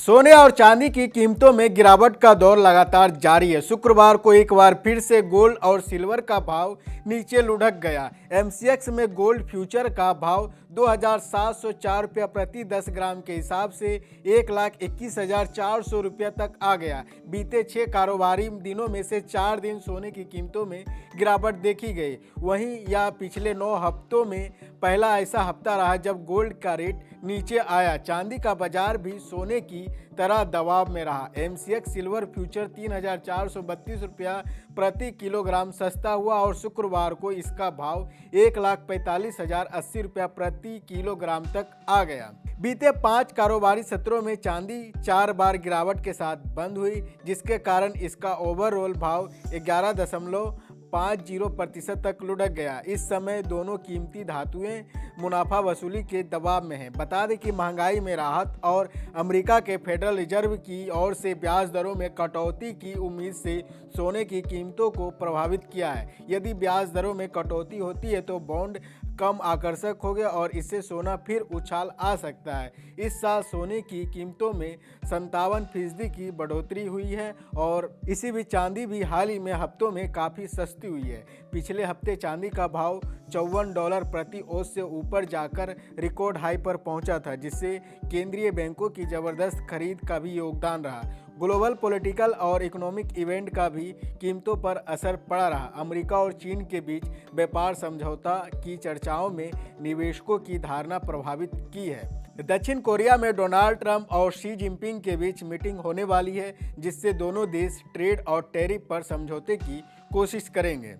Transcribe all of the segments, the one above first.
सोने और चांदी की कीमतों में गिरावट का दौर लगातार जारी है। शुक्रवार को एक बार फिर से गोल्ड और सिल्वर का भाव नीचे लुढ़क गया। एमसीएक्स में गोल्ड फ्यूचर का भाव 2,704 रुपया प्रति 10 ग्राम के हिसाब से 1,21,400 रुपया तक आ गया। बीते 6 कारोबारी दिनों में से 4 दिन सोने की कीमतों में गिरावट देखी गई। वहीं यह पिछले 9 हफ्तों में पहला ऐसा हफ्ता रहा जब गोल्ड का रेट नीचे आया। चांदी का बाजार भी सोने की तरह दबाव में रहा। एमसीएक्स सिल्वर फ्यूचर 3,432 रुपया प्रति किलोग्राम सस्ता हुआ और शुक्रवार को इसका भाव 1,45,080 रुपया प्रति किलोग्राम तक आ गया। बीते 5 कारोबारी सत्रों में चांदी 4 बार गिरावट के साथ बंद हुई, जिसके कारण इसका ओवरऑल भाव 11.50% तक लुढ़क गया। इस समय दोनों कीमती धातुएं मुनाफा वसूली के दबाव में हैं। बता दें कि महंगाई में राहत और अमेरिका के फेडरल रिजर्व की ओर से ब्याज दरों में कटौती की उम्मीद से सोने की कीमतों को प्रभावित किया है। यदि ब्याज दरों में कटौती होती है तो बॉन्ड कम आकर्षक हो गया और इससे सोना फिर उछाल आ सकता है। इस साल सोने की कीमतों में 57% की बढ़ोतरी हुई है और इसी बीच चांदी भी हाल ही में हफ्तों में काफ़ी सस्ती हुई है। पिछले हफ्ते चांदी का भाव $54 प्रति औंस से ऊपर जाकर रिकॉर्ड हाई पर पहुंचा था, जिससे केंद्रीय बैंकों की ज़बरदस्त खरीद का भी योगदान रहा। ग्लोबल पॉलिटिकल और इकोनॉमिक इवेंट का भी कीमतों पर असर पड़ा रहा। अमेरिका और चीन के बीच व्यापार समझौता की चर्चाओं में निवेशकों की धारणा प्रभावित की है। दक्षिण कोरिया में डोनाल्ड ट्रंप और शी जिनपिंग के बीच मीटिंग होने वाली है, जिससे दोनों देश ट्रेड और टैरिफ पर समझौते की कोशिश करेंगे।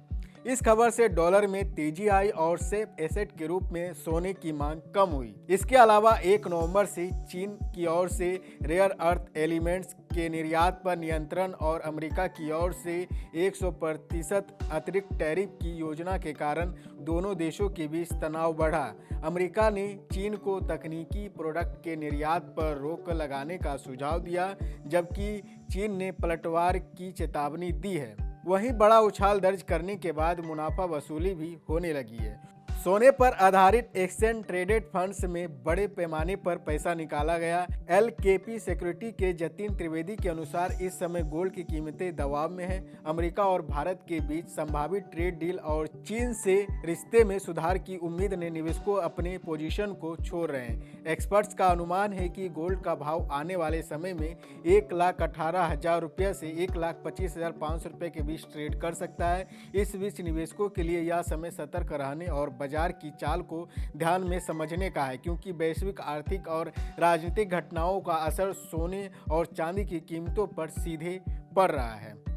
इस खबर से डॉलर में तेजी आई और सेफ एसेट के रूप में सोने की मांग कम हुई। इसके अलावा 1 नवंबर से चीन की ओर से रेयर अर्थ एलिमेंट्स के निर्यात पर नियंत्रण और अमेरिका की ओर से 100% अतिरिक्त टैरिफ की योजना के कारण दोनों देशों के बीच तनाव बढ़ा। अमेरिका ने चीन को तकनीकी प्रोडक्ट के निर्यात पर रोक लगाने का सुझाव दिया, जबकि चीन ने पलटवार की चेतावनी दी है। वहीं बड़ा उछाल दर्ज करने के बाद मुनाफा वसूली भी होने लगी है। सोने पर आधारित एक्सचेंज ट्रेडेड फंड्स में बड़े पैमाने पर पैसा निकाला गया। एलकेपी सिक्योरिटी के जतिन त्रिवेदी के अनुसार इस समय गोल्ड की कीमतें दबाव में हैं। अमेरिका और भारत के बीच संभावित ट्रेड डील और चीन से रिश्ते में सुधार की उम्मीद ने निवेशकों अपने पोजीशन को छोड़ रहे हैं। एक्सपर्ट्स का अनुमान है कि गोल्ड का भाव आने वाले समय में 1,18,000 रुपये से 1,25,500 रुपये के बीच ट्रेड कर सकता है। इस बीच निवेशकों के लिए यह समय सतर्क रहने और बाजार की चाल को ध्यान में समझने का है, क्योंकि वैश्विक आर्थिक और राजनीतिक घटनाओं का असर सोने और चांदी की कीमतों पर सीधे पड़ रहा है।